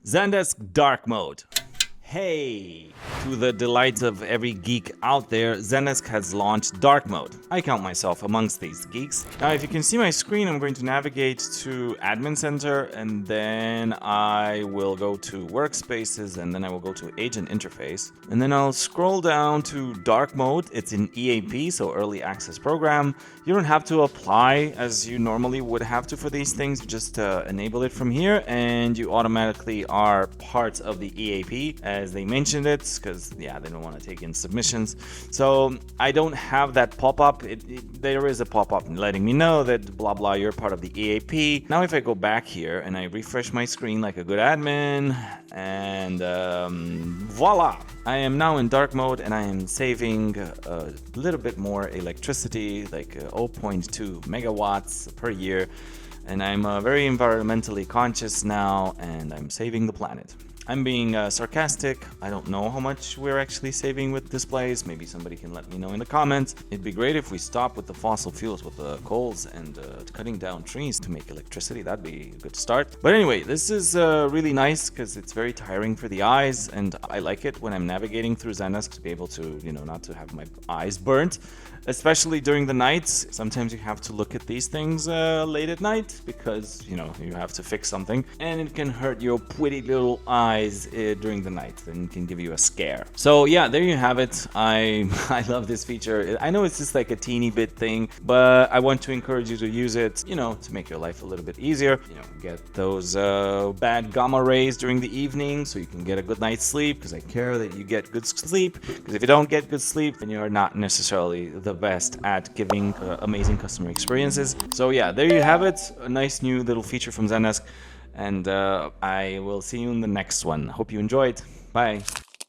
Zendesk Dark Mode. Hey! To the delight of every geek out there, Zendesk has launched Dark Mode. I count myself amongst these geeks. Now, if you can see my screen, I'm going to navigate to Admin Center, and then I will go to Workspaces, and then I will go to Agent Interface. And then I'll scroll down to Dark Mode. It's in EAP, so Early Access Program. You don't have to apply as you normally would have to for these things. You just enable it from here, and you automatically are part of the EAP, as they mentioned it, because they don't want to take in submissions. So I don't have that pop-up. There is a pop-up letting me know that blah blah, you're part of the EAP. Now if I go back here and I refresh my screen like a good admin, and voila, I am now in dark mode, and I am saving a little bit more electricity, like 0.2 megawatts per year, and I'm very environmentally conscious now, and I'm saving the planet. I'm being sarcastic. I don't know how much we're actually saving with displays. Maybe somebody can let me know in the comments. It'd be great if we stop with the fossil fuels, with the coals and cutting down trees to make electricity. That'd be a good start. But anyway, this is really nice because it's very tiring for the eyes, and I like it when I'm navigating through Zendesk to be able to, not to have my eyes burnt, especially during the nights. Sometimes you have to look at these things late at night because, you have to fix something, and it can hurt your pretty little eyes during the night, and can give you a scare. So yeah, there you have it. I love this feature. I know it's just like a teeny bit thing, but I want to encourage you to use it, to make your life a little bit easier. Get those bad gamma rays during the evening so you can get a good night's sleep, because I care that you get good sleep, because if you don't get good sleep, then you're not necessarily the best at giving amazing customer experiences. So yeah, there you have it. A nice new little feature from Zendesk. And I will see you in the next one. Hope you enjoyed. Bye.